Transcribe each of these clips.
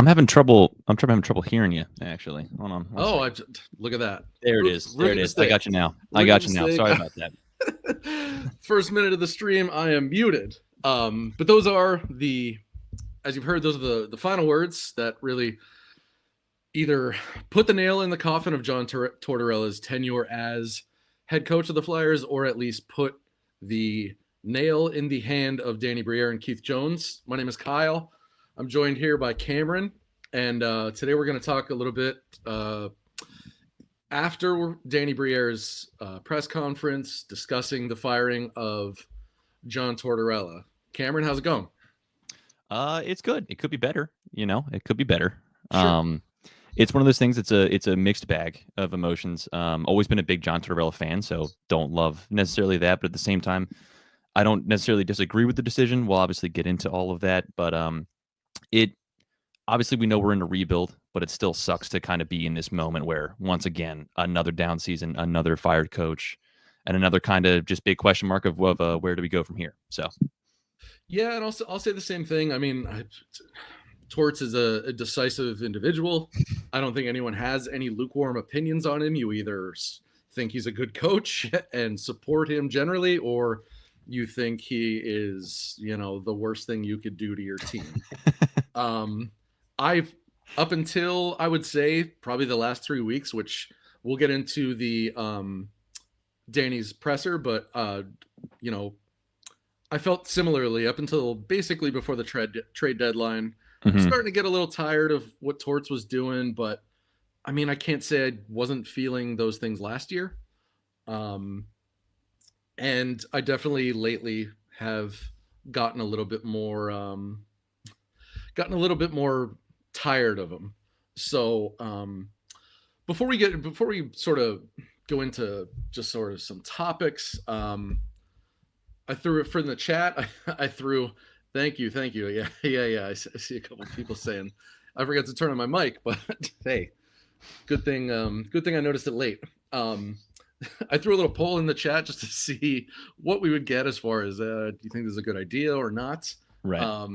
having trouble hearing you. Actually, hold on. One Oh, second. look at that. There it Oops, is. There it rookie is. I mistake. got you now. Rookie mistake. Sorry about that. First minute of the stream, I am muted. But those are as you've heard, those are the final words that really either put the nail in the coffin of John Tortorella's tenure as head coach of the Flyers, or at least put the nail in the hand of Danny Briere and Keith Jones. My name is Kyle. I'm joined here by Cameron, and today we're going to talk a little bit after Danny Briere's press conference discussing the firing of John Tortorella. Cameron, how's it going? It's good. It could be better. It could be better. Sure. It's one of those things. It's a mixed bag of emotions. Always been a big John Tortorella fan, so don't love necessarily that, but at the same time, I don't necessarily disagree with the decision. We'll obviously get into all of that, but it obviously we know we're in a rebuild, but it still sucks to kind of be in this moment where once again another down season, another fired coach, and another kind of just big question mark of where do we go from here? So yeah, and I'll say the same thing. I mean, Torts is a decisive individual. I don't think anyone has any lukewarm opinions on him. You either think he's a good coach and support him generally, or you think he is, the worst thing you could do to your team. I've up until I would say probably the last 3 weeks, which we'll get into the Danny's presser, but I felt similarly up until basically before the trade deadline. I'm starting to get a little tired of what Torts was doing, but I mean, I can't say I wasn't feeling those things last year. And I definitely lately have gotten a little bit more tired of them. So before we sort of go into just sort of some topics, I threw it for in the chat. I threw thank you. Yeah. I see a couple of people saying I forgot to turn on my mic, but hey, good thing I noticed it late. I threw a little poll in the chat just to see what we would get as far as do you think this is a good idea or not? right.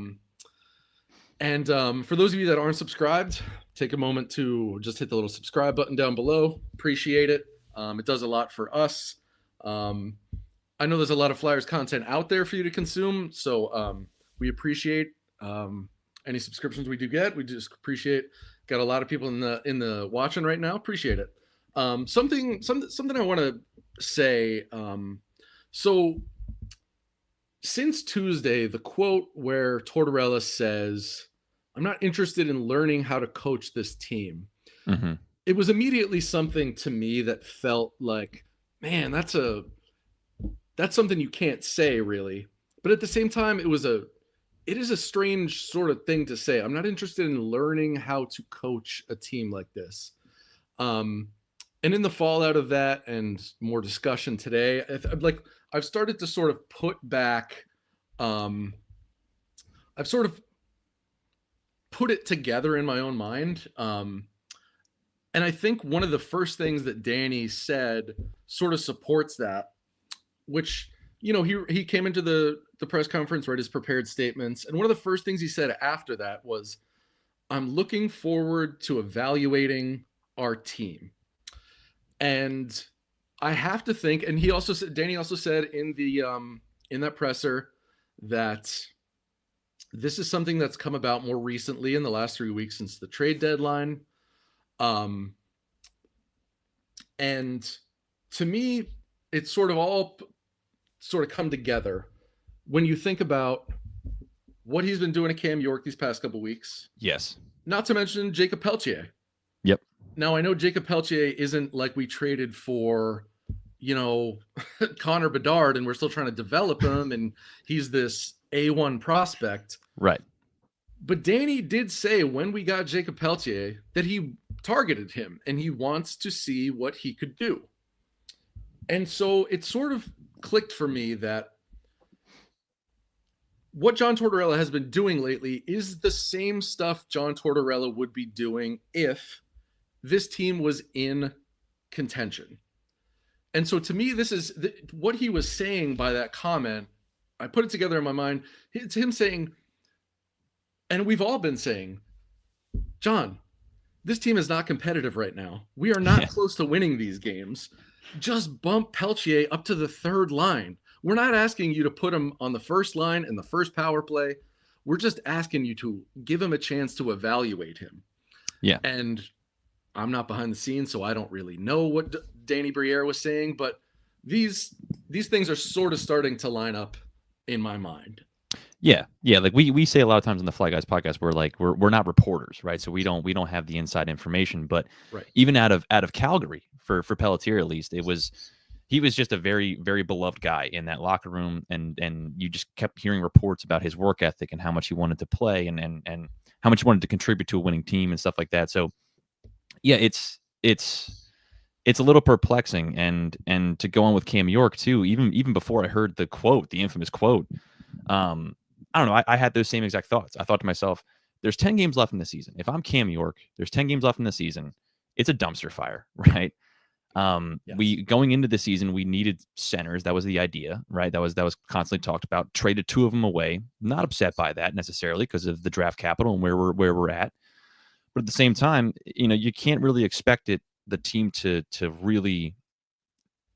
And for those of you that aren't subscribed, take a moment to just hit the little subscribe button down below. Appreciate it. It does a lot for us. I know there's a lot of Flyers content out there for you to consume, so we appreciate any subscriptions we do get. We just appreciate. Got a lot of people in the watching right now. Appreciate it. Something I want to say. So since Tuesday, the quote where Tortorella says, "I'm not interested in learning how to coach this team." Mm-hmm. It was immediately something to me that felt like, man, that's something you can't say really. But at the same time, it is a strange sort of thing to say. I'm not interested in learning how to coach a team like this. And in the fallout of that and more discussion today, I've started to sort of put back, I've sort of put it together in my own mind. And I think one of the first things that Danny said sort of supports that, which, he came into the press conference, read his prepared statements. And one of the first things he said after that was, "I'm looking forward to evaluating our team." And I have to think, and Danny also said in that presser that this is something that's come about more recently in the last 3 weeks since the trade deadline. And to me, it's sort of all come together when you think about what he's been doing to Cam York these past couple weeks. Yes. Not to mention Jacob Pelletier. Yep. Now, I know Jacob Pelletier isn't like we traded for, Connor Bedard, and we're still trying to develop him, and he's this A1 prospect. Right. But Danny did say when we got Jacob Pelletier that he targeted him, and he wants to see what he could do. And so it sort of clicked for me that what John Tortorella has been doing lately is the same stuff John Tortorella would be doing if this team was in contention. And so to me, this is what he was saying by that comment. I put it together in my mind. It's him saying, and we've all been saying, John, this team is not competitive right now. We are not close to winning these games. Just bump Peltier up to the third line. We're not asking you to put him on the first line in the first power play. We're just asking you to give him a chance to evaluate him. Yeah. And I'm not behind the scenes, so I don't really know what Danny Briere was saying, but these things are sort of starting to line up in my mind. Yeah. Like we say a lot of times on the Fly Guys podcast, we're not reporters, right? So we don't have the inside information. But right. even out of Calgary for Pelletier, at least, he was just a very, very beloved guy in that locker room, and you just kept hearing reports about his work ethic and how much he wanted to play and how much he wanted to contribute to a winning team and stuff like that. So yeah, it's a little perplexing, and to go on with Cam York too, even before I heard the quote, the infamous quote, I don't know. I had those same exact thoughts. I thought to myself, there's 10 games left in the season. If I'm Cam York, there's 10 games left in the season. It's a dumpster fire, right? Yes. We going into the season, we needed centers. That was the idea, right? That was constantly talked about. Traded 2 of them away. Not upset by that necessarily because of the draft capital and where we're at. But at the same time, you can't really expect the team to really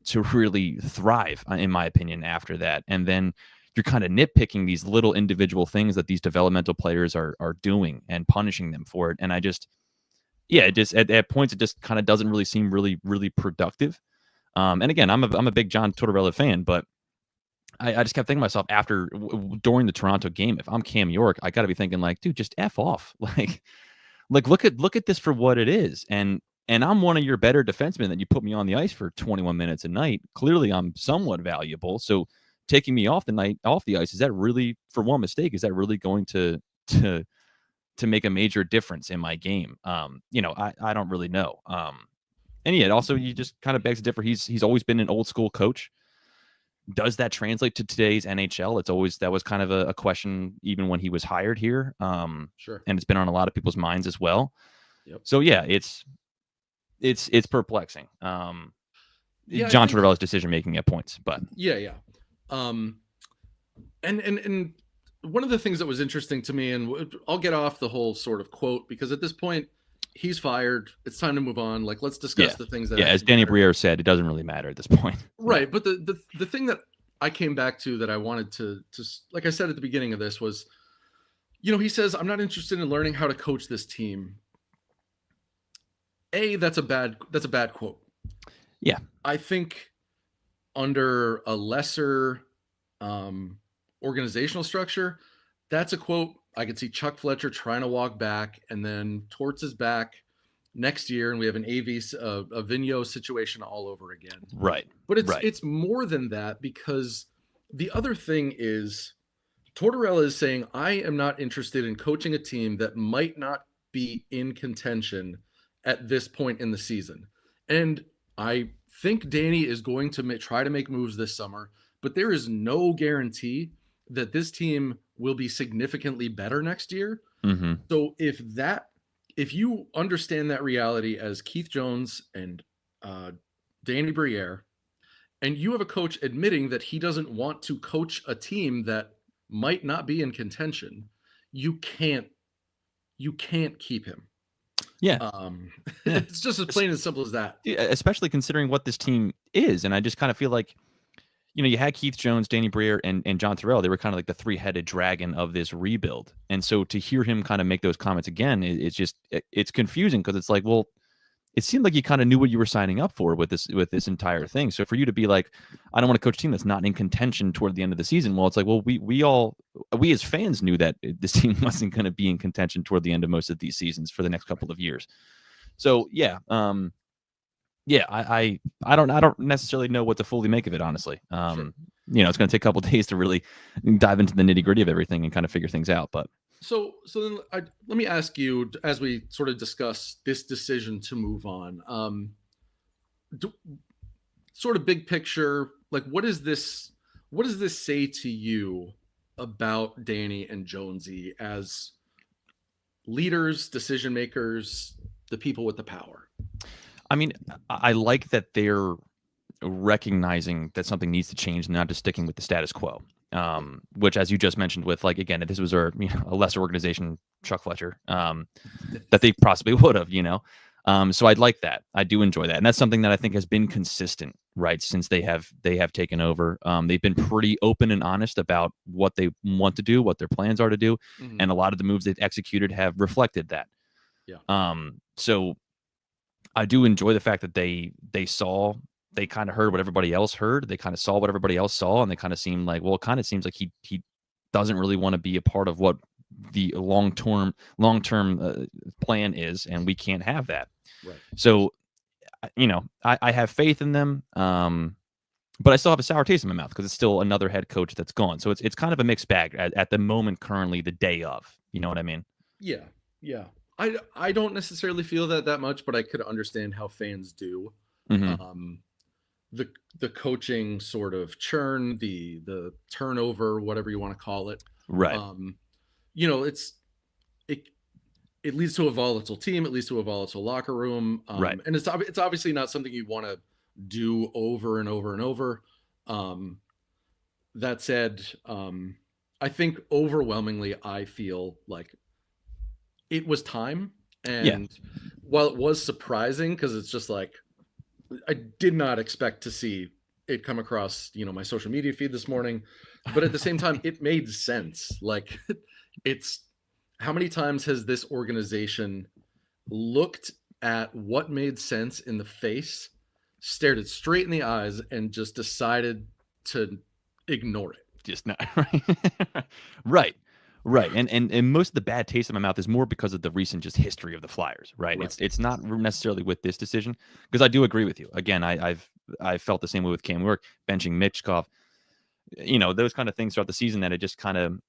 thrive, in my opinion, after that. And then you're kind of nitpicking these little individual things that these developmental players are doing and punishing them for it. And I just, at points, it just kind of doesn't really seem really productive. And again, I'm a big John Tortorella fan, but I just kept thinking to myself during the Toronto game, if I'm Cam York, I got to be thinking like, dude, just F off. Like look at this for what it is. And I'm one of your better defensemen that you put me on the ice for 21 minutes a night. Clearly I'm somewhat valuable. So taking me off the ice, is that really, for one mistake, is that really going to make a major difference in my game? I don't really know. And yet also you just kind of begs to differ. He's always been an old school coach. Does that translate to today's NHL? That was kind of a question even when he was hired here. Sure. And it's been on a lot of people's minds as well. Yep. So yeah, it's perplexing. John Tortorella's decision making at points, but yeah. And one of the things that was interesting to me, and I'll get off the whole sort of quote, because at this point he's fired. It's time to move on. Like, let's discuss the things that as Daniel Briere said, it doesn't really matter at this point. Right. But the thing that I came back to that I wanted to like I said at the beginning of this was, he says, I'm not interested in learning how to coach this team. That's a bad quote. Yeah. I think under a lesser organizational structure, that's a quote I could see Chuck Fletcher trying to walk back, and then Torts is back next year, and we have an a Vigneault situation all over again. Right. But it's more than that, because the other thing is Tortorella is saying, I am not interested in coaching a team that might not be in contention at this point in the season. And I think Danny is going to try to make moves this summer, but there is no guarantee that this team will be significantly better next year. Mm-hmm. So if you understand that reality as Keith Jones and Danny Briere, and you have a coach admitting that he doesn't want to coach a team that might not be in contention, you can't keep him. Yeah. It's just as plain and simple as that. Especially considering what this team is. And I just kind of feel like, you had Keith Jones, Danny Briere, and John Tortorella. They were kind of like the 3-headed dragon of this rebuild. And so to hear him kind of make those comments again, it's confusing, because it's like, well, it seemed like you kind of knew what you were signing up for with this entire thing. So for you to be like, I don't want to coach a team that's not in contention toward the end of the season. Well, it's like, well, we as fans knew that this team wasn't going to be in contention toward the end of most of these seasons for the next couple of years. So yeah, I don't necessarily know what to fully make of it, honestly. Sure. It's going to take a couple of days to really dive into the nitty gritty of everything and kind of figure things out. But so then let me ask you, as we sort of discuss this decision to move on, sort of big picture, like what does this say to you about Danny and Jonesy as leaders, decision makers, the people with the power? I mean, I like that they're recognizing that something needs to change and not just sticking with the status quo. which, as you just mentioned, with like again, if this was a lesser organization, Chuck Fletcher, that they possibly would have, So I'd like that. I do enjoy that, and that's something that I think has been consistent, right, since they have taken over. They've been pretty open and honest about what they want to do, what their plans are to do, Mhm. and a lot of the moves they've executed have reflected that. Yeah. So I do enjoy the fact that they kind of heard what everybody else heard. They kind of saw what everybody else saw, and they kind of seemed like, well, it kind of seems like he doesn't really want to be a part of what the long term plan is, and we can't have that. Right. So, I have faith in them, but I still have a sour taste in my mouth because it's still another head coach that's gone. So it's kind of a mixed bag at the moment, currently, the day of. You know what I mean? Yeah. Yeah. I don't necessarily feel that much, but I could understand how fans do. Hmm. Um, the coaching sort of churn, the turnover, whatever you want to call it. Right. Um, it it leads to a volatile team. It leads to a volatile locker room, Right. and it's obviously not something you want to do over and over and over. Um, that said, I think overwhelmingly, I feel like it was time. Yeah. And while it was surprising, because it's just like I did not expect to see it come across, my social media feed this morning, but at the same time, it made sense. Like, it's how many times has this organization looked at what made sense in the face, stared it straight in the eyes, and just decided to ignore it? Just not right. Right. Right. And most of the bad taste in my mouth is more because of the recent just history of the Flyers, right? Right. It's not necessarily with this decision, because I do agree with you. Again, I felt the same way with Cam York, benching Mitchkov, those kind of things throughout the season, that it just kind of,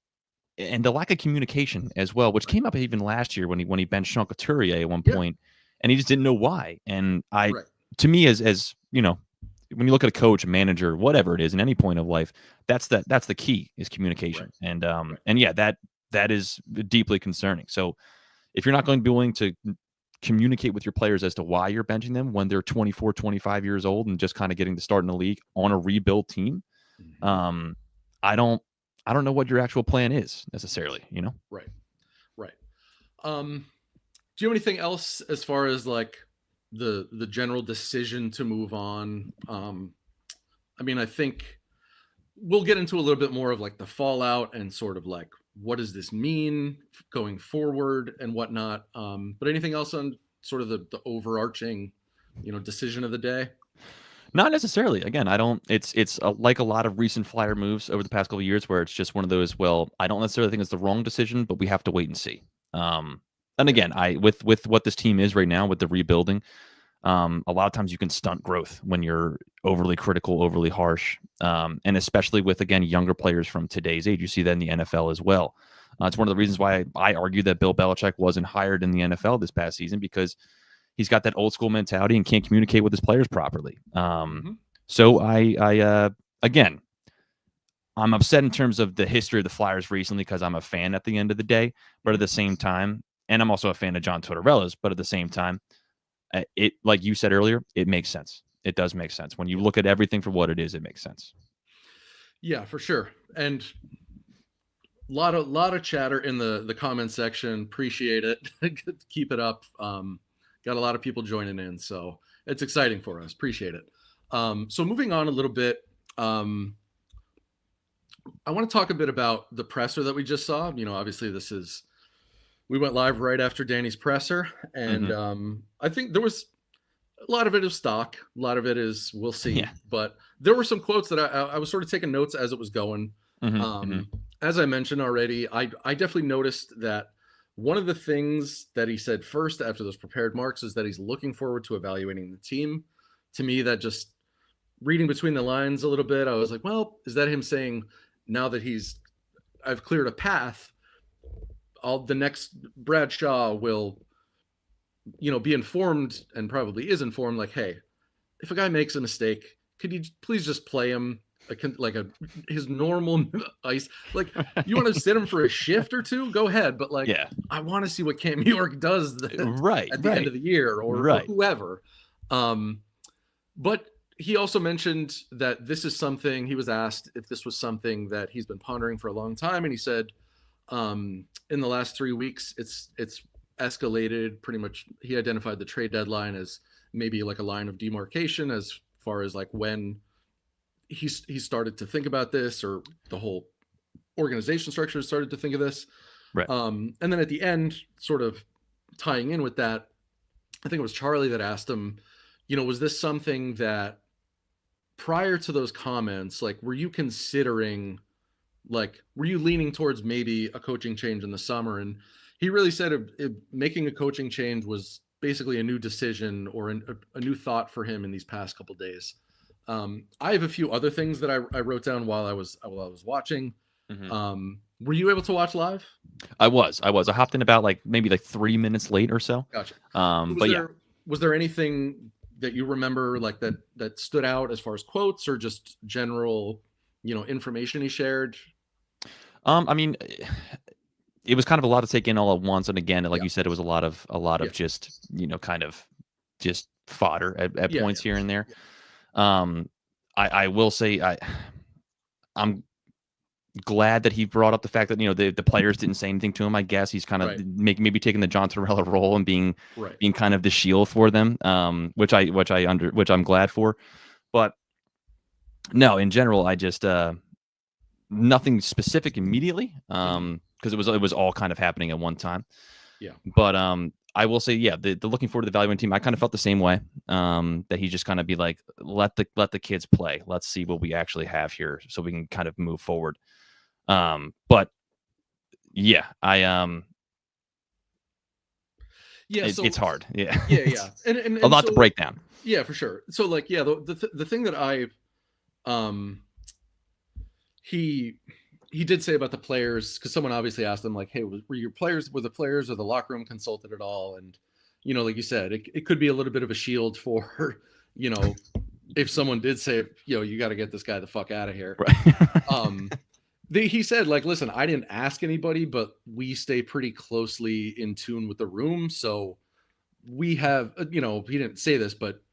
and the lack of communication as well, which Right. came up even last year when he benched Sean Couturier at one Yeah. point, and he just didn't know why. And Right. to me, as when you look at a coach, manager, whatever it is, in any point of life, that's the key, is Right. communication. And Right. and yeah, that is deeply concerning. So if you're not going to be willing to communicate with your players as to why you're benching them when they're 24, 25 years old and just kind of getting to start in the league on a rebuild team, Mhm. um, I don't know what your actual plan is necessarily. Right. Right. Um, do you have anything else as far as like the general decision to move on? I mean, I think we'll get into a little bit more of like the fallout and sort of like what does this mean going forward and whatnot. But anything else on sort of the overarching, decision of the day? Not necessarily. Again, I don't. It's like a lot of recent Flyer moves over the past couple of years, where it's just one of those. Well, I don't necessarily think it's the wrong decision, but we have to wait and see. And Yeah. again, I with what this team is right now with the rebuilding, a lot of times you can stunt growth when you're overly critical, overly harsh, and especially with, again, younger players from today's age. You see that in the NFL as well. It's one of the reasons why I argue that Bill Belichick wasn't hired in the NFL this past season, because he's got that old school mentality and can't communicate with his players properly. Hmm. So again, I'm upset in terms of the history of the Flyers recently, because I'm a fan at the end of the day, but at the same time, and I'm also a fan of John Tortorella's, but at the same time, it, like you said earlier, it makes sense. It does make sense when you Yeah. look at everything for what it is. It makes sense. Yeah, for sure. And lot of chatter in the comment section. Appreciate it. Keep it up. Got a lot of people joining in, so it's exciting for us. Appreciate it. So moving on a little bit, I want to talk a bit about the presser that we just saw. Obviously we went live right after Danny's presser, and Hmm. I think there was a lot of it is stock, a lot of it is we'll see, Yeah. but there were some quotes that I was sort of taking notes as it was going. Hmm. Hmm. Um, as I mentioned already, I definitely noticed that one of the things that he said first after those prepared marks is that he's looking forward to evaluating the team. To me, that just reading between the lines a little bit, I was like, well, is that him saying now that I've cleared a path, the next Bradshaw will, be informed and probably is informed, like, hey, if a guy makes a mistake, could you please just play him his normal ice? Like, you want to sit him for a shift or two, go ahead, but like, Yeah. I want to see what Cam York does Right. at the end Right. of the year, or Right. whoever. But he also mentioned that this is something he was asked if this was something that he's been pondering for a long time, and he said, in the last 3 weeks, it's escalated pretty much. He identified the trade deadline as maybe like a line of demarcation as far as like when he started to think about this, or the whole organization structure started to think of this. Right. And then at the end, sort of tying in with that, I think it was Charlie that asked him, was this something that prior to those comments, like, were you considering, like, were you leaning towards maybe a coaching change in the summer? And he really said making a coaching change was basically a new decision or a new thought for him in these past couple days. I have a few other things that I wrote down while I was watching. Were you able to watch live? I was. I hopped in about maybe 3 minutes late or so. Gotcha. Was there anything that you remember like that stood out as far as quotes or just general, information he shared? I mean, it was kind of a lot to take in all at once, and again, like you said, it was a lot of just kind of just fodder at points here and there. I will say I'm glad that he brought up the fact that the players didn't say anything to him. I guess he's kind of maybe taking the John Tortorella role and being kind of the shield for them, which I'm glad for. But no, in general, I just nothing specific immediately, because it was all kind of happening at one time. Yeah. But I will say, the looking forward to the Value team, I kind of felt the same way. That he just kind of be like, let the kids play. Let's see what we actually have here, so we can kind of move forward. But yeah, it's hard. Yeah. And a lot to break down. Yeah, for sure. So the thing that he did say about the players, because someone obviously asked him, like, hey, were the players or the locker room consulted at all? And like you said, it could be a little bit of a shield for if someone did say, you got to get this guy the fuck out of here. Right. He said, like, listen, I didn't ask anybody, but we stay pretty closely in tune with the room. So we have, he didn't say this, but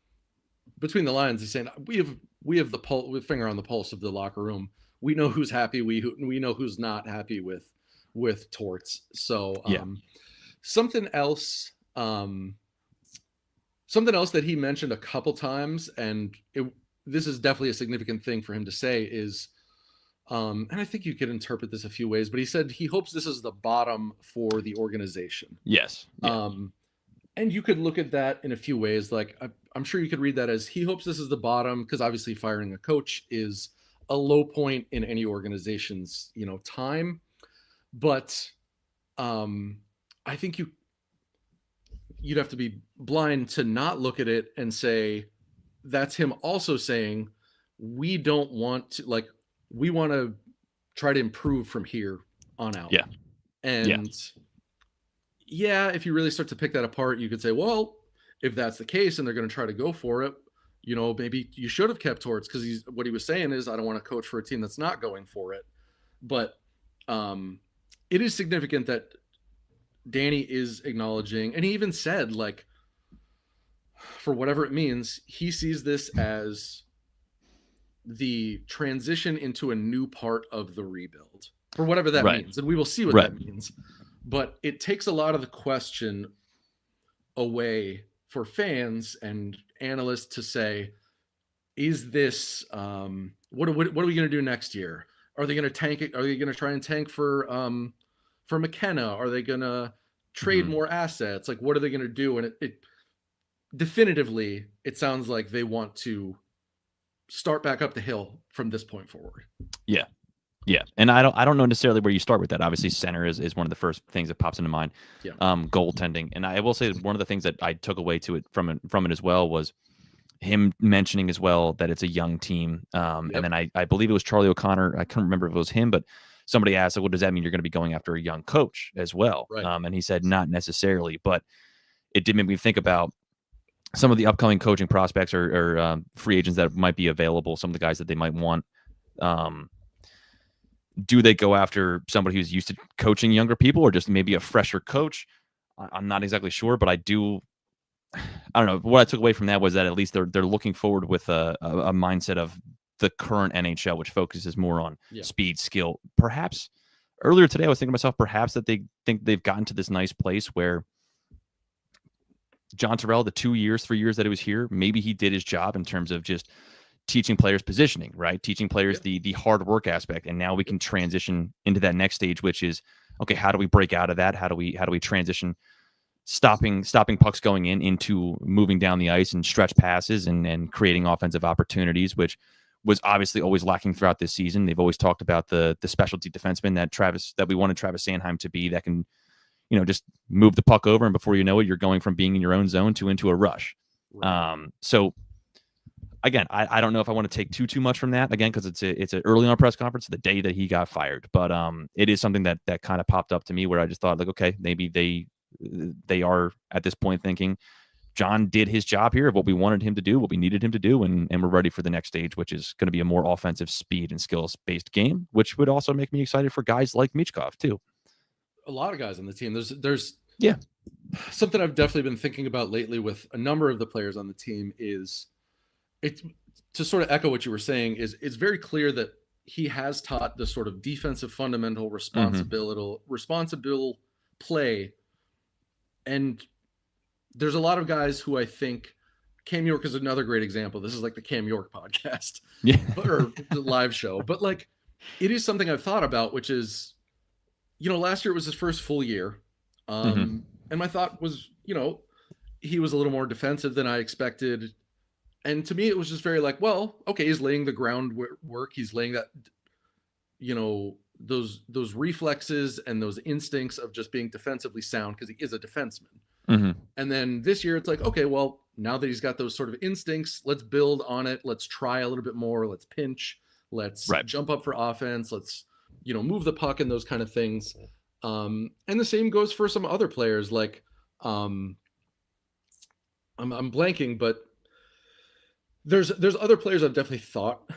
between the lines, he's saying we have the finger on the pulse of the locker room. We know who's happy. We know who's not happy with Torts. So something else that he mentioned a couple times, and this is definitely a significant thing for him to say, is, and I think you could interpret this a few ways, but he said he hopes this is the bottom for the organization. Yes. Yeah. And you could look at that in a few ways. Like, I'm sure you could read that as he hopes this is the bottom, because obviously firing a coach is a low point in any organization's, time. But I think you'd have to be blind to not look at it and say that's him also saying we don't want to, like, we want to try to improve from here on out. Yeah. And if you really start to pick that apart, you could say, well, if that's the case and they're going to try to go for it, maybe you should have kept Torts, because what he was saying is, I don't want to coach for a team that's not going for it. But it is significant that Danny is acknowledging, and he even said, like, for whatever it means, he sees this as the transition into a new part of the rebuild, for whatever that means. And we will see what that means. But it takes a lot of the question away for fans and analysts to say, is this, what are we going to do next year? Are they going to tank it? Are they going to try and tank for McKenna? Are they going to trade more assets? Like, what are they going to do? And it definitively, it sounds like they want to start back up the hill from this point forward. Yeah. Yeah. And I don't know necessarily where you start with that. Obviously, center is one of the first things that pops into mind. Yeah. Goaltending. And I will say one of the things that I took away from it as well was him mentioning as well that it's a young team. And then I believe it was Charlie O'Connor. I couldn't remember if it was him, but somebody asked, like, what does that mean? You're going to be going after a young coach as well? Right. And he said, not necessarily, but it did make me think about some of the upcoming coaching prospects or free agents that might be available, some of the guys that they might want. Do they go after somebody who's used to coaching younger people, or just maybe a fresher coach? I'm not exactly sure, but I don't know. What I took away from that was that at least they're looking forward with a mindset of the current NHL, which focuses more on Yeah. speed, skill. Perhaps earlier today, I was thinking to myself, perhaps that they think they've gotten to this nice place where John Tortorella, the 2 years, 3 years that he was here, maybe he did his job in terms of just teaching players positioning, right? Teaching players Yep. the hard work aspect, and now we Yep. can transition into that next stage, which is okay. How do we break out of that? How do we transition, stopping pucks going into moving down the ice and stretch passes and creating offensive opportunities, which was obviously always lacking throughout this season. They've always talked about the specialty defenseman that we wanted Travis Sanheim to be, that can just move the puck over, and before you know it, you're going from being in your own zone to into a rush. Right. So again, I don't know if I want to take too much from that, again, because it's an early on press conference the day that he got fired, but it is something that kind of popped up to me where I just thought, like, okay, maybe they are at this point thinking John did his job here of what we wanted him to do, what we needed him to do, and we're ready for the next stage, which is going to be a more offensive, speed and skills based game, which would also make me excited for guys like Michkov too. A lot of guys on the team. There's Yeah. something I've definitely been thinking about lately with a number of the players on the team is it's to sort of echo what you were saying, is it's very clear that he has taught the sort of defensive fundamental responsible play. And there's a lot of guys who I think Cam York is another great example. This is like the Cam York podcast Yeah. or the live show, but like it is something I've thought about, which is, last year was his first full year. And my thought was, he was a little more defensive than I expected. And to me, it was just very like, well, okay, he's laying the groundwork. He's laying that, those reflexes and those instincts of just being defensively sound because he is a defenseman. And then this year, it's like, okay, well, now that he's got those sort of instincts, let's build on it. Let's try a little bit more. Let's pinch. Let's jump up for offense. Let's, move the puck and those kind of things. And the same goes for some other players. Like, I'm blanking, but there's other players I've definitely thought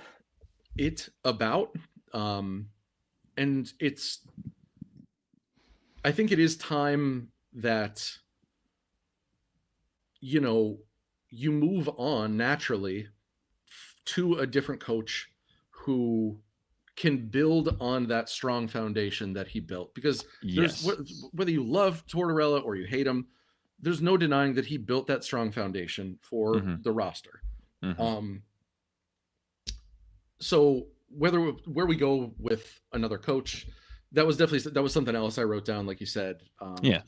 it about. And I think it is time that, you move on naturally to a different coach who can build on that strong foundation that he built. Because Yes. whether you love Tortorella or you hate him, there's no denying that he built that strong foundation for the roster. So where we go with another coach, that was something else I wrote down, like you said. Yeah.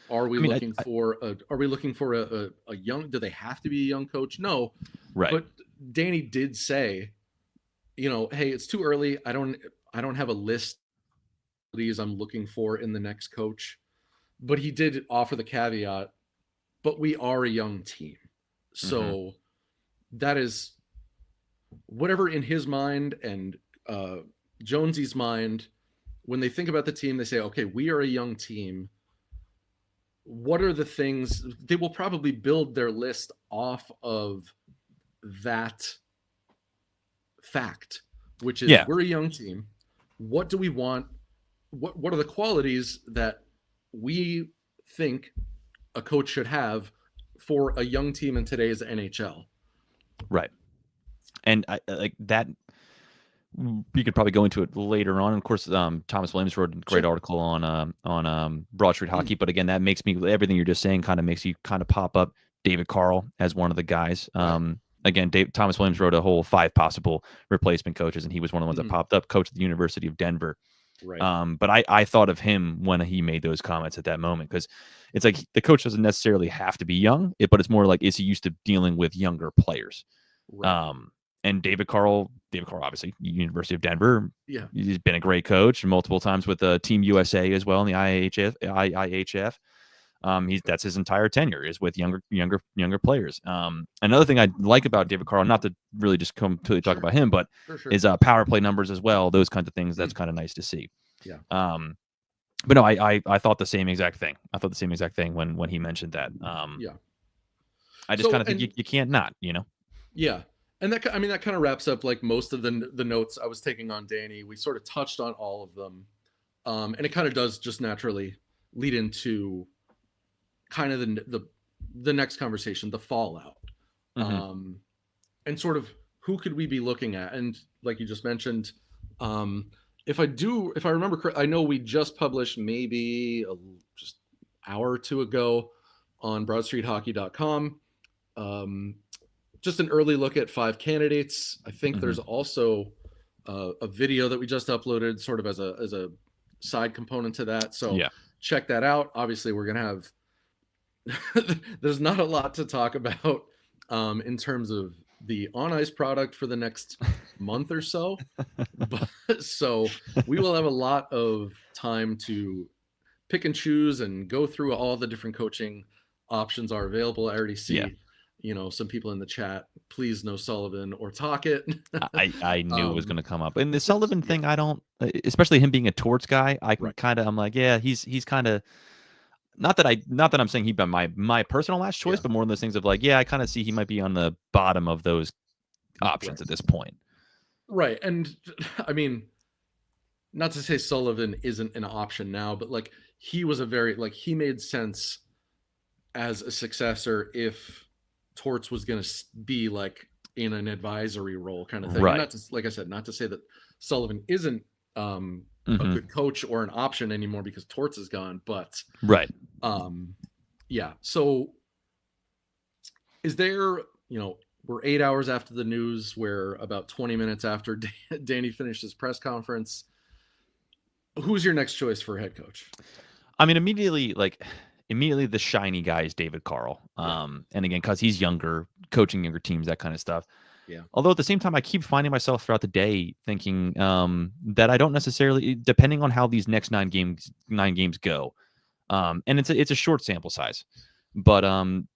Are we looking for a young? Do they have to be a young coach? No, Right. But Danny did say, hey, it's too early. I don't have a list of these I'm looking for in the next coach, but he did offer the caveat. But we are a young team, so that is whatever in his mind and Jonesy's mind. When they think about the team, they say, okay, we are a young team. What are the things they will probably build their list off of that fact, which is we're a young team. What do we want? What are the qualities that we think a coach should have for a young team in today's NHL? Right. And I like that. We could probably go into it later on. Of course, Thomas Williams wrote a great article on Broad Street Hockey. But again, that makes me, everything you're just saying kind of makes you kind of pop up David Carl as one of the guys. Again, Thomas Williams wrote a whole 5 possible replacement coaches, and he was one of the ones that popped up. Coach at the University of Denver. Right. But I thought of him when he made those comments at that moment, because it's like the coach doesn't necessarily have to be young, but it's more like, is he used to dealing with younger players? Right. And David Carl, obviously, University of Denver. Yeah, he's been a great coach multiple times with Team USA as well in the IHF. That's his entire tenure is with younger players. Another thing I like about David Carl, not to really just completely talk about him, but is power play numbers as well. Those kinds of things. That's kind of nice to see. Yeah. But no, I thought the same exact thing. I thought the same exact thing when he mentioned that. Yeah. I just kind of think you can't not, Yeah. And that kind of wraps up like most of the notes I was taking on Danny. We sort of touched on all of them. And it kind of does just naturally lead into kind of the next conversation, the fallout, Hmm. um, and sort of who could we be looking at? And like you just mentioned, um, if I remember correctly, I know we just published maybe just hour or two ago on broadstreethockey.com. Um, just an early look at 5 candidates. I think Hmm. there's also a video that we just uploaded, sort of as a side component to that. So Yeah. check that out. Obviously, we're gonna have there's not a lot to talk about in terms of the on ice product for the next month or so, but so we will have a lot of time to pick and choose and go through all the different coaching options are available. I already Yeah. see, some people in the chat. Please no Sullivan or Talkett. I knew it was going um, to come up. And the Sullivan yeah, thing, I don't, especially him being a Torts guy, I can right. kind of, I'm like, yeah, he's kind of, not that I'm saying he'd been my personal last choice, Yeah, but more of those things of like, yeah, I kind of see he might be on the bottom of those options right. at this point. Right. And I mean, not to say Sullivan isn't an option now, but like he was a very like he made sense as a successor if Torts was going to be like in an advisory role kind of thing. And Right. not to, like I said, not to say that Sullivan isn't a Hmm. good coach or an option anymore because Torts is gone, but Right. um, yeah. So is there, we're 8 hours after the news, we're about 20 minutes after Danny finished his press conference. Who's your next choice for head coach? I mean, immediately the shiny guy is David Carl. Yeah. And again, because he's younger, coaching younger teams, that kind of stuff. Yeah. Although at the same time, I keep finding myself throughout the day thinking that I don't necessarily, depending on how these next nine games go, and it's a short sample size, but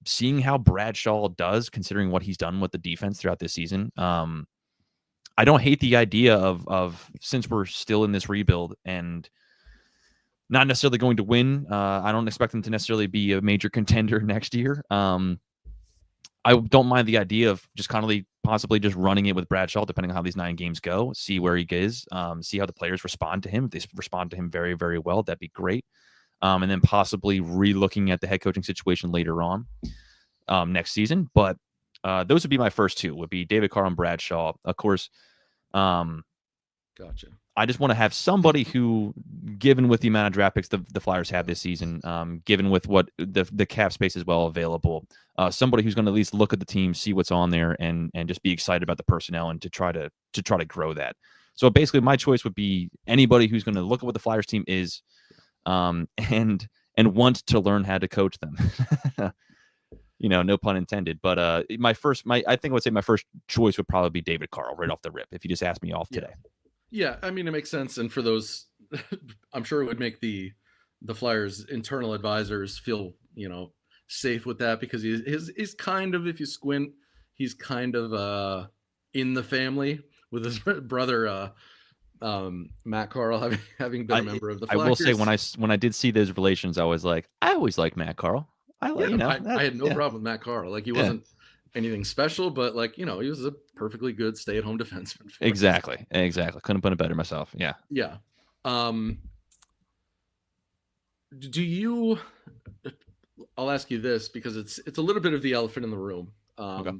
seeing how Bradshaw does, considering what he's done with the defense throughout this season, I don't hate the idea of since we're still in this rebuild and not necessarily going to win. I don't expect them to necessarily be a major contender next year. I don't mind the idea of just kind of possibly just running it with Bradshaw, depending on how these 9 games go. See where he is. See how the players respond to him. If they respond to him very, very well, that'd be great. And then possibly re-looking at the head coaching situation later on next season. But those would be my first two. Would be David Carr and Bradshaw, of course. Gotcha. I just want to have somebody who, given with the amount of draft picks the Flyers have this season, given with what the cap space is well available, somebody who's going to at least look at the team, see what's on there, and just be excited about the personnel and to try to grow that. So basically, my choice would be anybody who's going to look at what the Flyers team is, and want to learn how to coach them. No pun intended. But I think I would say my first choice would probably be David Carl right off the rip. If you just asked me off today. Yeah, I mean it makes sense, and for those, I'm sure it would make the Flyers' internal advisors feel safe with that because he's kind of, if you squint, he's kind of in the family with his brother Matt Carl having been a member of the I will say Flyers. when I did see those relations, I was like, I always like Matt Carl. I like Yeah, I that. had no Yeah, problem with Matt Carl. Like he yeah, wasn't anything special, but like he was a perfectly good stay-at-home defenseman for us. exactly. Couldn't put it better myself. Yeah. Yeah. Um, do you I'll ask you this because it's a little bit of the elephant in the room. Okay.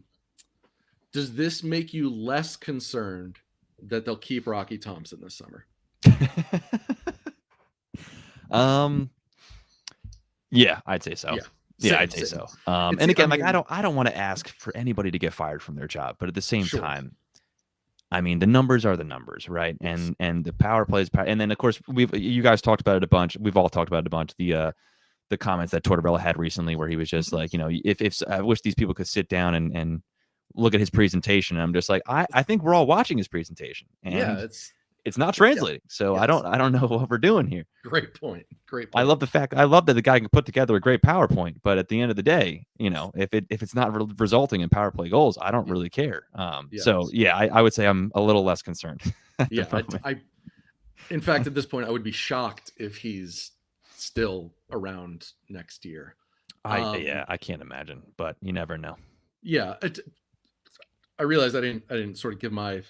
Does this make you less concerned that they'll keep Rocky Thompson this summer? um. Yeah, I'd say so. Yeah, Yeah, same, I'd say same. so. It's And I again, like mean, I don't want to ask for anybody to get fired from their job, but at the same sure, time, I mean, the numbers are the numbers, right? yes, And the power plays, and then of course you guys talked about it a bunch. We've all talked about it a bunch. The comments that Tortorella had recently, where he was just like, if I wish these people could sit down and look at his presentation. And I'm just like, I think we're all watching his presentation, yeah, and it's it's not yeah, translating. So yes, I don't know what we're doing here. great point, great I point. love that the guy can put together a great PowerPoint, but at the end of the day, if it's not resulting in power play goals, I don't really care. Yeah, So yeah, I would say I'm a little less concerned at the yeah. moment. In fact, at this point, I would be shocked if he's still around next year. I can't imagine, but you never know. Yeah, I realized I didn't sort of give my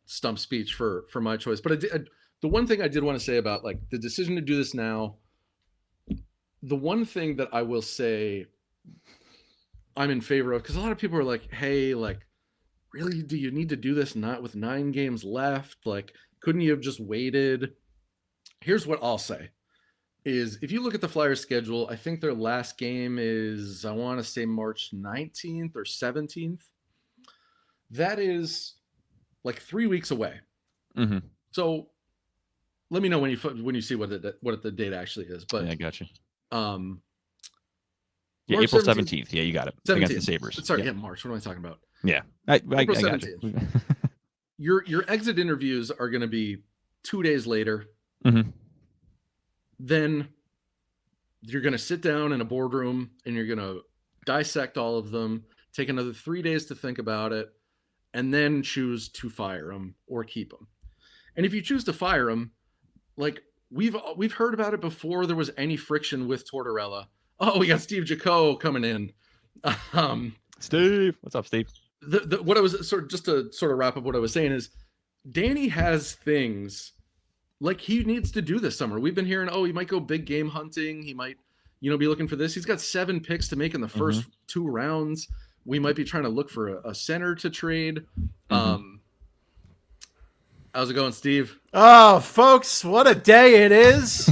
stump speech for my choice, but the one thing I did want to say about like the decision to do this now, the one thing that I will say I'm in favor of, because a lot of people are like, hey, like, really, do you need to do this not with 9 games left? Like, couldn't you have just waited? Here's what I'll say is, if you look at the Flyers schedule, I think their last game is, I want to say March 19th or 17th. That is like 3 weeks away. Mm-hmm. So let me know when you see what the date actually is. But yeah, I got you. March April 17th. Yeah, you got it. 17th. Against the Sabres. Sorry, March. What am I talking about? Yeah, April I got 17th. Your exit interviews are going to be 2 days later. Mm-hmm. Then you're going to sit down in a boardroom and you're going to dissect all of them, take another 3 days to think about it, and then choose to fire them or keep them. And if you choose to fire them, like we've heard about it before there was any friction with Tortorella. Oh, we got Steve Jaco coming in. Steve, what's up, Steve? What I was just to wrap up what I was saying is, Danny has things like he needs to do this summer. We've been hearing, he might go big game hunting. He might, be looking for this. He's got 7 picks to make in the first 2 rounds. We might be trying to look for a center to trade. How's it going, Steve? Oh, folks, what a day it is.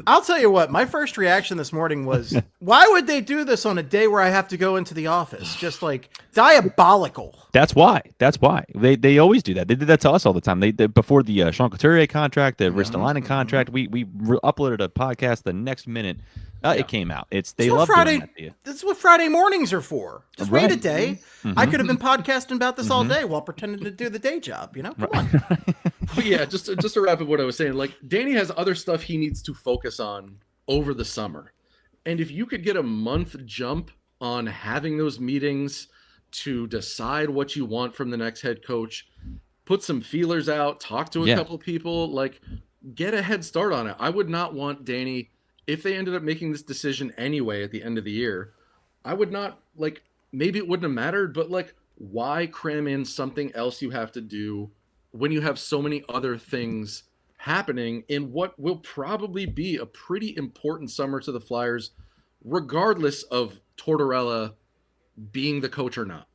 I'll tell you what, my first reaction this morning was, why would they do this on a day where I have to go into the office? Just like diabolical. That's why. They always do that. They did that to us all the time. They before the Sean Couturier contract, the Ristolainen contract, we uploaded a podcast the next minute it came out. They love doing that to you. This is what Friday mornings are for. Just wait a day. I could have been podcasting about this all day while pretending to do the day job, Come on. But yeah, just to wrap up what I was saying, like Danny has other stuff he needs to focus on over the summer. And if you could get a month jump on having those meetings to decide what you want from the next head coach, put some feelers out, talk to a couple people, like get a head start on it. I would not want Danny, if they ended up making this decision anyway at the end of the year, I would not, like, maybe it wouldn't have mattered, but like, why cram in something else you have to do when you have so many other things happening in what will probably be a pretty important summer to the Flyers, regardless of Tortorella being the coach or not.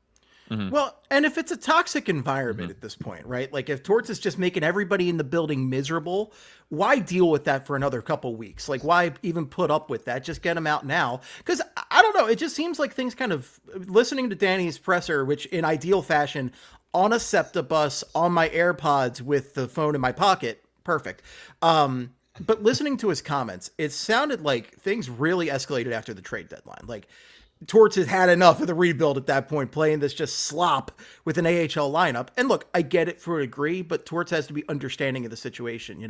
Well, and if it's a toxic environment at this point, right? Like if Torts is just making everybody in the building miserable, why deal with that for another couple weeks? Like why even put up with that? Just get them out now. Because I don't know, it just seems like things kind of, listening to Danny's presser, which in ideal fashion, on a SEPTA bus, on my AirPods with the phone in my pocket, perfect. But listening to his comments, it sounded like things really escalated after the trade deadline. Like Torts has had enough of the rebuild at that point, playing this just slop with an AHL lineup. And look, I get it for a degree, but Torts has to be understanding of the situation.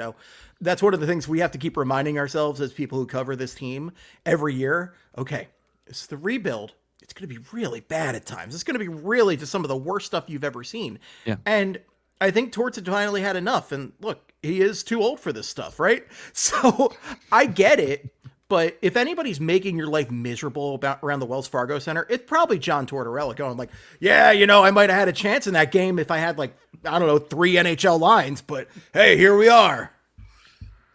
That's one of the things we have to keep reminding ourselves as people who cover this team every year. Okay, it's the rebuild. It's going to be really bad at times. It's going to be really just some of the worst stuff you've ever seen. Yeah. And I think Torts had finally had enough. And look, he is too old for this stuff, right? So I get it. But if anybody's making your life miserable around the Wells Fargo Center, it's probably John Tortorella going like, yeah, I might have had a chance in that game if I had 3 NHL lines, but hey, here we are.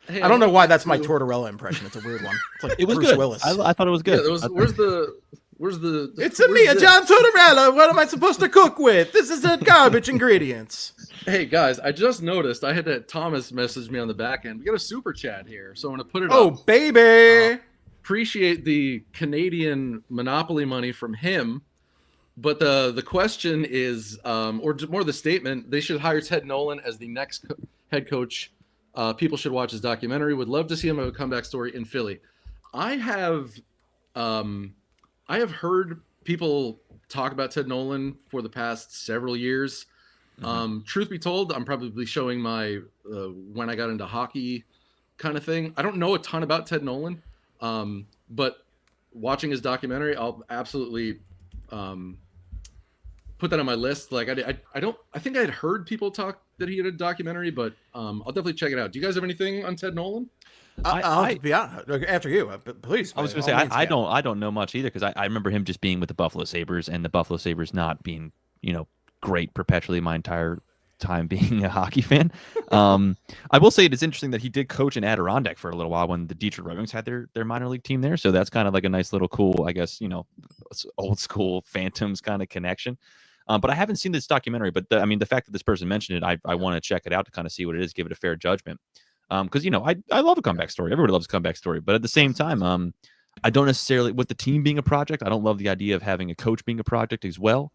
Hey, I don't know why that's my Tortorella impression. It's a weird one. It's like it was Bruce good. Willis. I thought it was good. Yeah, where's the It's me, John Tortorella. What am I supposed to cook with? This is garbage ingredients. Hey guys, I just noticed I had Thomas message me on the back end. We got a super chat here, so I'm gonna put it up. Oh baby! Appreciate the Canadian Monopoly money from him, but the question is, or more the statement, they should hire Ted Nolan as the next head coach. People should watch his documentary. Would love to see him have a comeback story in Philly. I have heard people talk about Ted Nolan for the past several years. Truth be told, I'm probably showing my when I got into hockey kind of thing. I don't know a ton about Ted Nolan, but watching his documentary, I'll absolutely put that on my list. Like I think I had heard people talk that he had a documentary, but I'll definitely check it out. Do you guys have anything on Ted Nolan? I'll be honest, after you, please. I was going to say I don't know much either, because I remember him just being with the Buffalo Sabres, and the Buffalo Sabres not being great perpetually my entire time being a hockey fan. I will say it is interesting that he did coach in Adirondack for a little while when the Detroit Red Wings had their minor league team there. So that's kind of like a nice little cool, I guess, old school Phantoms kind of connection. But I haven't seen this documentary. But the fact that this person mentioned it, I want to check it out to kind of see what it is, give it a fair judgment. Because I love a comeback story. Everybody loves a comeback story. But at the same time, I don't necessarily, with the team being a project, I don't love the idea of having a coach being a project as well.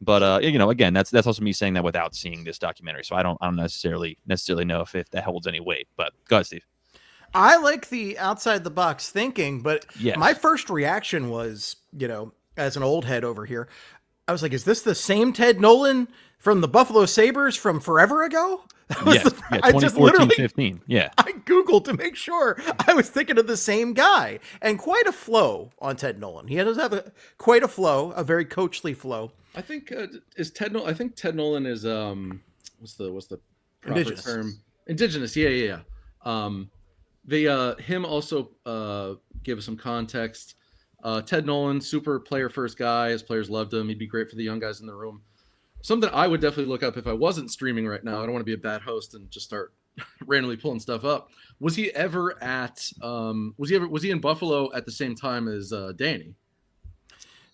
But again, that's also me saying that without seeing this documentary. So I don't necessarily know if that holds any weight. But go ahead, Steve. I like the outside the box thinking, but Yes. My first reaction was, as an old head over here, I was like, is this the same Ted Nolan from the Buffalo Sabres from forever ago? That was 2014, 15. Yeah. I Googled to make sure I was thinking of the same guy, and quite a flow on Ted Nolan. He does have quite a flow, a very coachly flow. I think Ted Nolan is what's the proper Indigenous. term? Indigenous. Yeah. Him also give some context. Ted Nolan, super player first guy. His players loved him. He'd be great for the young guys in the room. Something I would definitely look up if I wasn't streaming right now. I don't want to be a bad host and just start randomly pulling stuff up. Was he ever at? Was he in Buffalo at the same time as Danny?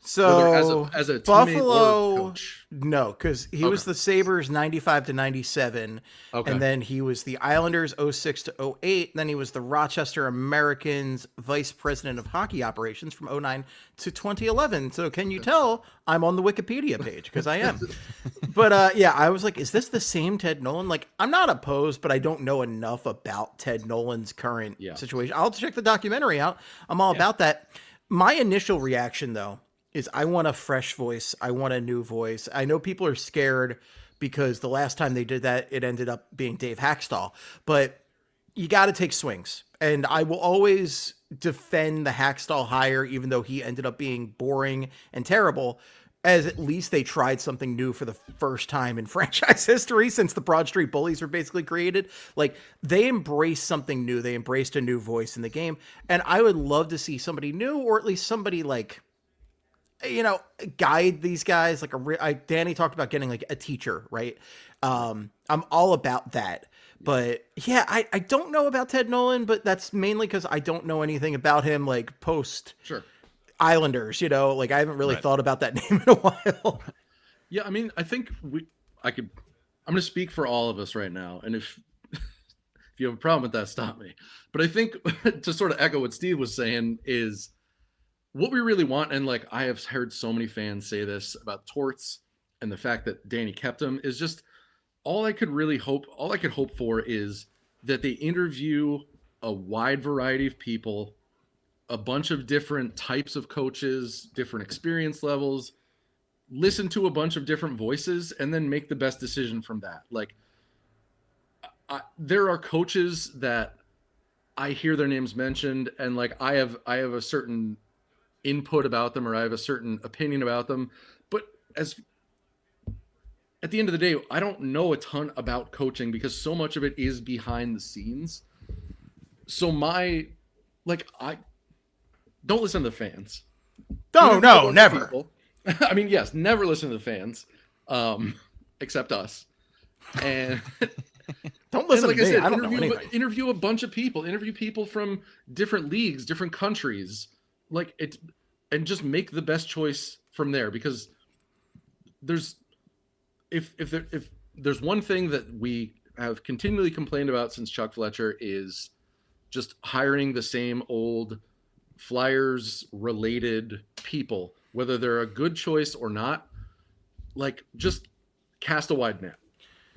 So as a Buffalo, coach. No, because he was the Sabres 95 to 97, and then he was the Islanders 06 to 08. Then he was the Rochester Americans vice president of hockey operations from 09 to 2011. So can you tell I'm on the Wikipedia page? Because I am. But I was like, is this the same Ted Nolan? Like, I'm not opposed, but I don't know enough about Ted Nolan's current situation. I'll check the documentary out. I'm all about that. My initial reaction, though, is I want a fresh voice. I want a new voice. I know people are scared because the last time they did that, it ended up being Dave Hackstall. But you got to take swings. And I will always defend the Hackstall hire, even though he ended up being boring and terrible, as at least they tried something new for the first time in franchise history since the Broad Street Bullies were basically created. Like, they embraced something new. They embraced a new voice in the game. And I would love to see somebody new, or at least somebody like, guide these guys. Like Danny talked about getting like a teacher, right? I'm all about that. But yeah, I don't know about Ted Nolan, but that's mainly because I don't know anything about him, like post Islanders, like I haven't really thought about that name in a while. Yeah. I mean, I think I'm going to speak for all of us right now. And if you have a problem with that, stop me. But I think to sort of echo what Steve was saying is, what we really want, and like I have heard so many fans say this about Torts and the fact that Danny kept him, is just all I could hope for is that they interview a wide variety of people, a bunch of different types of coaches, different experience levels, listen to a bunch of different voices, and then make the best decision from that. Like, there are coaches that I hear their names mentioned, and like I have a certain input about them, or I have a certain opinion about them, but at the end of the day, I don't know a ton about coaching because so much of it is behind the scenes. So I don't listen to the fans. No, never. I mean, yes, never listen to the fans, except us. And don't listen like to me. I said, I don't know anything. Interview a bunch of people. Interview people from different leagues, different countries. And just make the best choice from there, because if there's one thing that we have continually complained about since Chuck Fletcher, is just hiring the same old Flyers related people, whether they're a good choice or not. Like, just cast a wide net.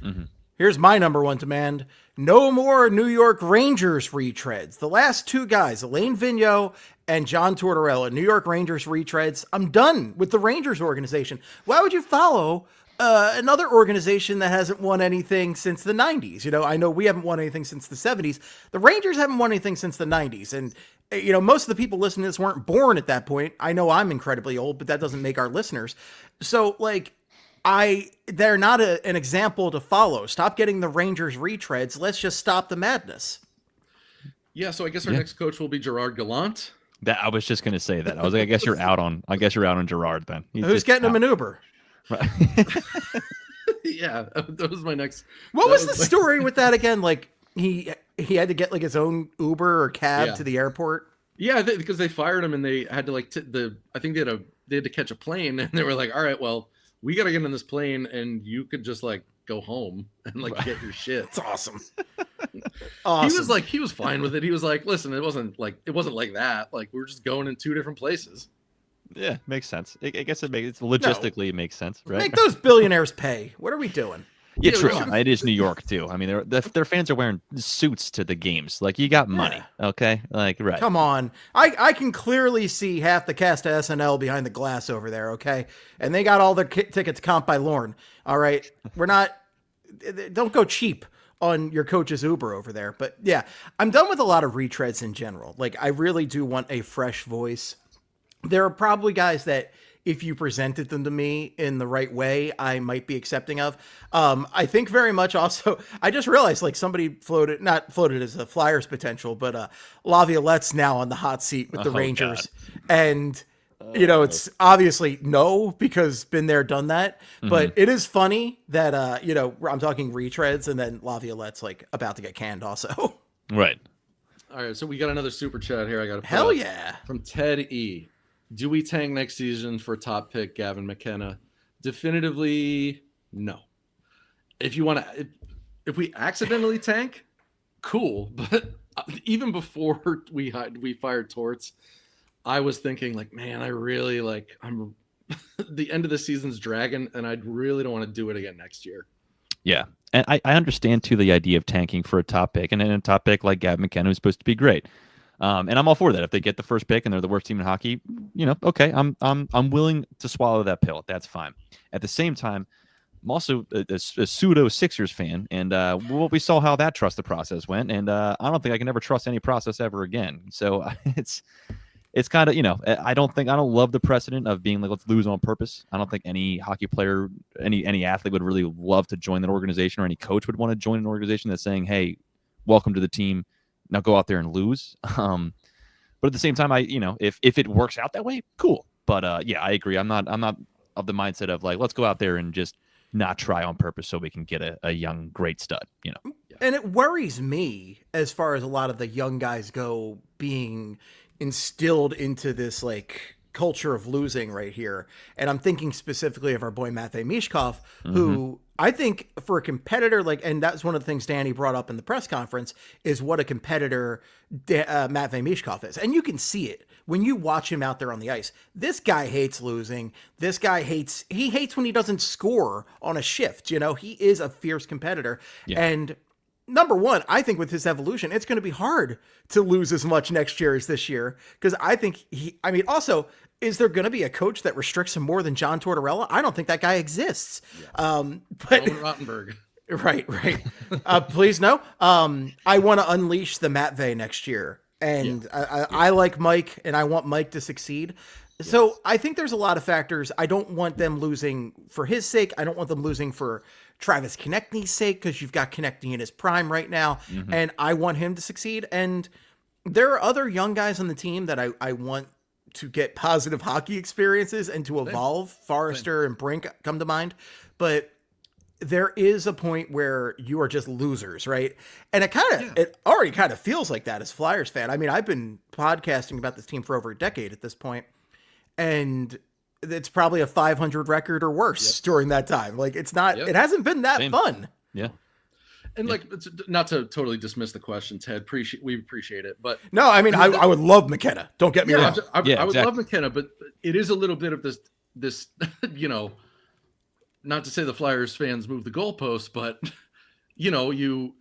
Mm-hmm. Here's my number one demand. No more New York Rangers retreads. The last two guys, Alain Vigneault and John Tortorella, New York Rangers retreads. I'm done with the Rangers organization. Why would you follow another organization that hasn't won anything since the 90s? I know we haven't won anything since the 70s. The Rangers haven't won anything since the 90s. And, most of the people listening to this weren't born at that point. I know I'm incredibly old, but that doesn't make our listeners. So, like, they're not an example to follow. Stop getting the Rangers retreads. Let's just stop the madness. Yeah, so I guess our next coach will be Gerard Gallant. That I was just going to say that. I was like, I guess you're out on Gerard then. Who's getting him an Uber? Right. Yeah, that was my next. What was the story with that again? Like he had to get like his own Uber or cab to the airport. Yeah, because they fired him and they had to I think they had they had to catch a plane, and they were like, all right, well, we got to get in this plane, and you could just like go home and like get your shit. It's awesome. He was fine with it. He was like, listen, it wasn't like that. Like, we were just going in two different places. Yeah, makes sense. I guess it logistically it makes sense, right? Make those billionaires pay. What are we doing? Yeah, true. It is New York too. I mean, their fans are wearing suits to the games. Like, you got money, okay? Like, right? Come on, I can clearly see half the cast of SNL behind the glass over there, okay? And they got all their tickets comped by Lorne. All right, we're not. Don't go cheap on your coach's Uber over there. But yeah, I'm done with a lot of retreads in general. Like, I really do want a fresh voice. There are probably guys that, if you presented them to me in the right way, I might be accepting of. I think very much also, I just realized like somebody not floated as a Flyers potential, but Laviolette's now on the hot seat with the Rangers. God. And, it's obviously no, because been there, done that. But it is funny that, I'm talking retreads, and then Laviolette's like about to get canned also. Right. All right. So we got another super chat here. I got Hell yeah. From Ted E. Do we tank next season for top pick Gavin McKenna? Definitively no. If you want to, if we accidentally tank, cool. But even before we fired Torts, I was thinking like, man, I really I'm the end of the season's dragging, and I really don't want to do it again next year. Yeah. And I understand too the idea of tanking for a top pick, and then a top pick like Gavin McKenna is supposed to be great. And I'm all for that. If they get the first pick and they're the worst team in hockey, okay, I'm willing to swallow that pill. That's fine. At the same time, I'm also a pseudo Sixers fan, and we saw how that trust the process went, and I don't think I can ever trust any process ever again. So it's kind of, I don't love the precedent of being like, let's lose on purpose. I don't think any hockey player, any athlete would really love to join that organization, or any coach would want to join an organization that's saying, hey, welcome to the team. Now go out there and lose. But at the same time, if it works out that way, cool. But yeah, I agree. I'm not of the mindset of like, let's go out there and just not try on purpose so we can get a young, great stud, And it worries me as far as a lot of the young guys go being instilled into this like culture of losing right here. And I'm thinking specifically of our boy Matvei Mishkov, who I think for a competitor, and that's one of the things Danny brought up in the press conference, is what a competitor Matvei Mishkov is. And you can see it when you watch him out there on the ice. This guy hates losing. This guy hates when he doesn't score on a shift. He is a fierce competitor. Yeah. And number one, I think with his evolution, it's going to be hard to lose as much next year as this year. Because I think also, is there going to be a coach that restricts him more than John Tortorella? I don't think that guy exists. Yeah. But Rottenberg. Right. Please no. I want to unleash the Matvei next year. And I like Mike, and I want Mike to succeed. Yes. So I think there's a lot of factors. I don't want them losing for his sake. I don't want them losing for Travis Konechny's sake, because you've got Konechny in his prime right now, and I want him to succeed. And there are other young guys on the team that I want to get positive hockey experiences and to evolve. Forrester and Brink come to mind. But there is a point where you are just losers, right? And it already kind of feels like that as Flyers fan. I mean, I've been podcasting about this team for over a decade at this point, and it's probably a 500 record or worse during that time. Like, it's not, it hasn't been that fun. Yeah. And it's not to totally dismiss the question, Ted, we appreciate it, but no, I mean, I would love McKenna. Don't get me wrong. I would love McKenna, but it is a little bit of this, not to say the Flyers fans move the goalposts, but you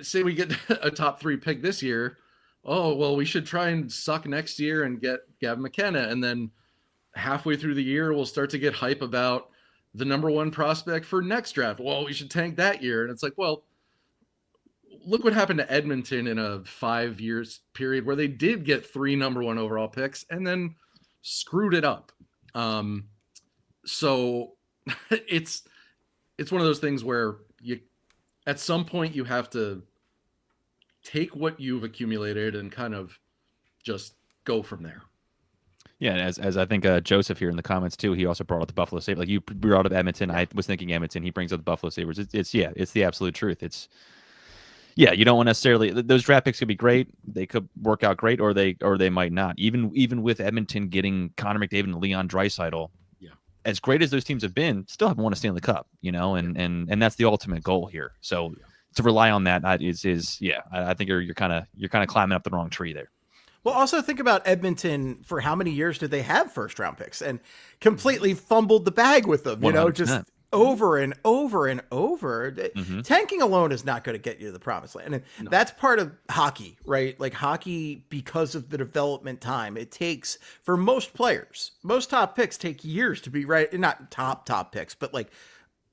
say we get a top 3 pick this year. Oh, well, we should try and suck next year and get Gavin McKenna. And then halfway through the year, we'll start to get hype about the number 1 prospect for next draft. Well, we should tank that year. And it's like, well, look what happened to Edmonton in a 5 years period where they did get 3 number 1 overall picks and then screwed it up. So it's one of those things where at some point you have to take what you've accumulated and kind of just go from there. Yeah, and as I think Joseph here in the comments too, he also brought up the Buffalo Sabres. Like, you brought up Edmonton, I was thinking Edmonton. He brings up the Buffalo Sabres. It's the absolute truth. It's Yeah, you don't want necessarily those draft picks could be great. They could work out great, or they might not. Even with Edmonton getting Connor McDavid and Leon Draisaitl, Yeah. as great as those teams have been, still haven't won a Stanley Cup. And that's the ultimate goal here. So to rely on that is I think you're kind of climbing up the wrong tree there. Well, also think about Edmonton. For how many years did they have first round picks and completely fumbled the bag with them? 100%. Just over and over and over. Mm-hmm. Tanking alone is not going to get you to the promised land. And that's part of hockey, right? Like hockey, because of the development time it takes for most players, most top picks take years to be right. Not top picks, but like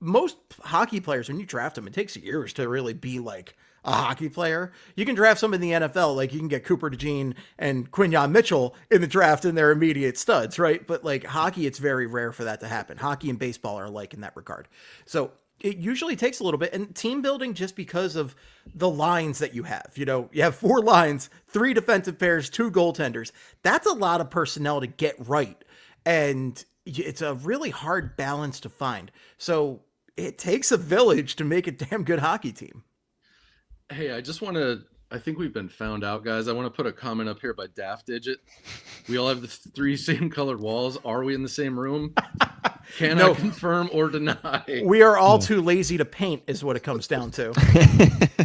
most hockey players, when you draft them, it takes years to really be like a hockey player. You can draft some in the NFL, like you can get Cooper DeJean and Quinyon Mitchell in the draft and they're immediate studs, right? But like hockey, it's very rare for that to happen. Hockey and baseball are alike in that regard. So it usually takes a little bit. And team building, just because of the lines that you have, you have 4 lines, 3 defensive pairs, 2 goaltenders. That's a lot of personnel to get right. And it's a really hard balance to find. So it takes a village to make a damn good hockey team. Hey, I think we've been found out, guys. I want to put a comment up here by Daft Digit. We all have the 3 same colored walls. Are we in the same room? Can I confirm or deny? We are all too lazy to paint is what it comes down to.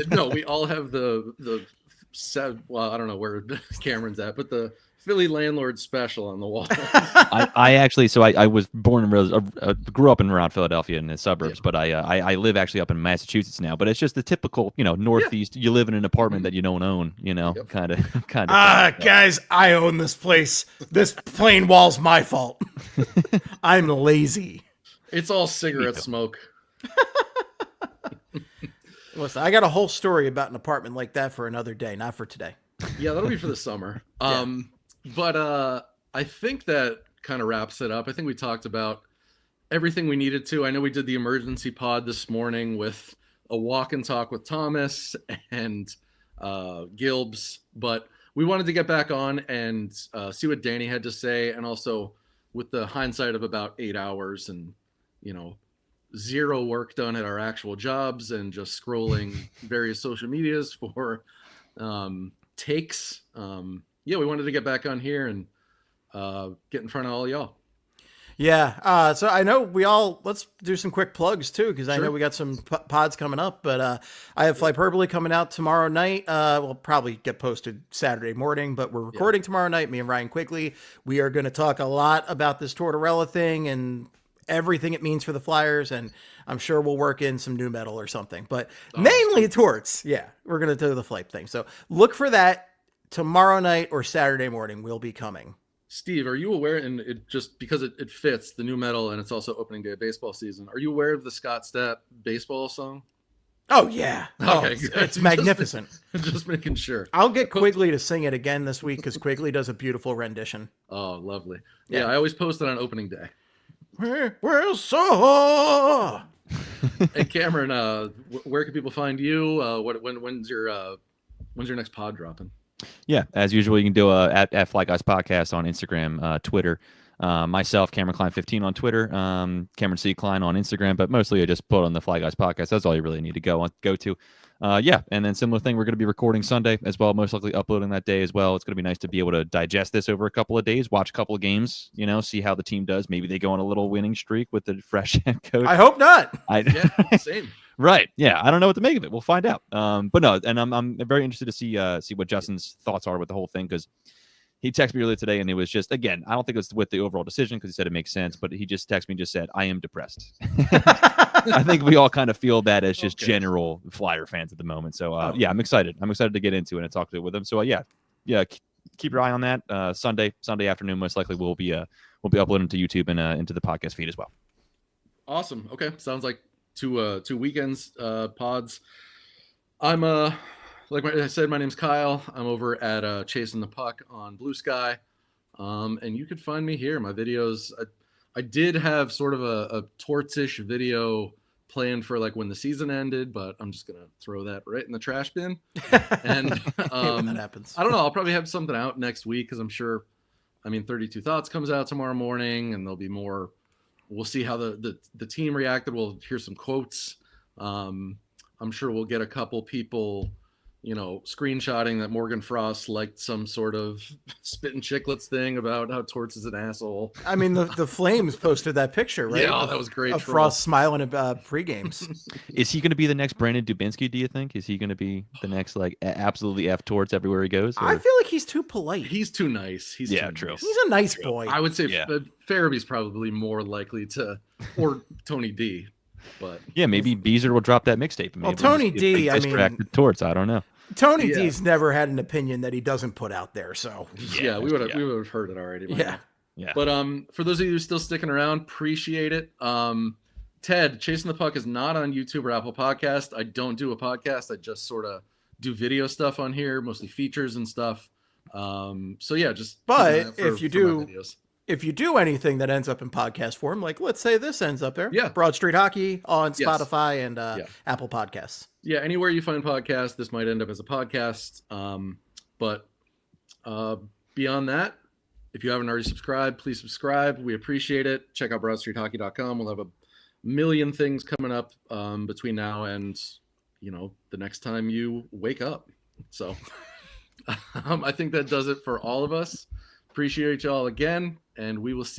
No, we all have well, I don't know where Cameron's at, but the Philly landlord special on the wall. I was born and raised, grew up around Philadelphia in the suburbs, but I live actually up in Massachusetts now. But it's just the typical, Northeast. You live in an apartment that you don't own, kind of. Guys, I own this place. This plain wall's my fault. I'm lazy. It's all cigarette smoke. Listen, I got a whole story about an apartment like that for another day, not for today. Yeah, that'll be for the summer. But I think that kind of wraps it up. I think we talked about everything we needed to. I know we did the emergency pod this morning with a walk and talk with Thomas and Gilbs, but we wanted to get back on and see what Danny had to say, and also with the hindsight of about 8 hours and 0 work done at our actual jobs and just scrolling various social medias for takes. We wanted to get back on here and get in front of all y'all. Yeah. So I know let's do some quick plugs too, because I know we got some pods coming up, but I have Flyperbole coming out tomorrow night. We'll probably get posted Saturday morning, but we're recording tomorrow night, me and Ryan Quigley. We are going to talk a lot about this Tortorella thing and everything it means for the Flyers, and I'm sure we'll work in some new metal or something, but mainly Torts. Yeah, we're going to do the Flype thing. So look for that. Tomorrow night or Saturday morning will be coming. Steve, are you aware, and it just because it fits the new metal and it's also opening day of baseball season, are you aware of the Scott Stapp baseball song? Oh, yeah. Okay, it's magnificent. Just making sure. I'll get Quigley to sing it again this week because Quigley does a beautiful rendition. Oh, lovely. Yeah, I always post it on opening day. We're so... Hey, Cameron, where can people find you? When's your next pod dropping? Yeah, as usual, you can do at Fly Guys Podcast on Instagram, Twitter. Myself, Cameron Klein 15 on Twitter, Cameron C. Klein on Instagram, but mostly I just put on the Fly Guys Podcast. That's all you really need to go to. And then similar thing, we're going to be recording Sunday as well, most likely uploading that day as well. It's going to be nice to be able to digest this over a couple of days, watch a couple of games, see how the team does. Maybe they go on a little winning streak with the fresh head coach. I hope not. Same. Right. Yeah. I don't know what to make of it. We'll find out. But no, and I'm very interested to see what Justin's thoughts are with the whole thing, because he texted me earlier today, and it was just, again, I don't think it's with the overall decision because he said it makes sense, but he just texted me and just said, I am depressed. I think we all kind of feel that as just general Flyer fans at the moment. So, I'm excited. I'm excited to get into it and talk to it with him. So, keep your eye on that. Sunday afternoon, most likely we'll be uploading to YouTube and into the podcast feed as well. Awesome. Okay. Sounds like two weekends pods. I'm like I said, my name's Kyle. I'm over at Chasing the Puck on Blue Sky, and you can find me here. My videos. I did have sort of a torts-ish video planned for like when the season ended, but I'm just gonna throw that right in the trash bin. And when that happens, I don't know. I'll probably have something out next week because I'm sure. 32 Thoughts comes out tomorrow morning, and there'll be more. We'll see how the team reacted. We'll hear some quotes. I'm sure we'll get a couple people screenshotting that Morgan Frost liked some sort of spitting chicklets thing about how Torts is an asshole. I mean, the Flames posted that picture, right? Yeah, that was great. Of Frost smiling at pre-games. Is he going to be the next Brandon Dubinsky, do you think? Is he going to be the next, like, absolutely F Torts everywhere he goes? Or? I feel like he's too polite. He's too nice. He's too true. Nice. He's a nice boy. I would say Farabee's probably more likely to, or Tony D. But yeah, maybe Beezer will drop that mixtape. Well, Tony D, I mean, Torts. I don't know. Tony D's never had an opinion that he doesn't put out there. So we would have heard it already. Yeah. Yeah. But for those of you still sticking around, appreciate it. Ted, Chasing the Puck is not on YouTube or Apple Podcast. I don't do a podcast. I just sort of do video stuff on here, mostly features and stuff. So yeah, just. But if you do anything that ends up in podcast form, like let's say this ends up there, Broad Street Hockey on Spotify and Apple Podcasts. Yeah, anywhere you find podcasts, this might end up as a podcast. But beyond that, if you haven't already subscribed, please subscribe. We appreciate it. Check out BroadStreetHockey.com. We'll have a million things coming up between now and the next time you wake up. So I think that does it for all of us. Appreciate y'all again, and we will see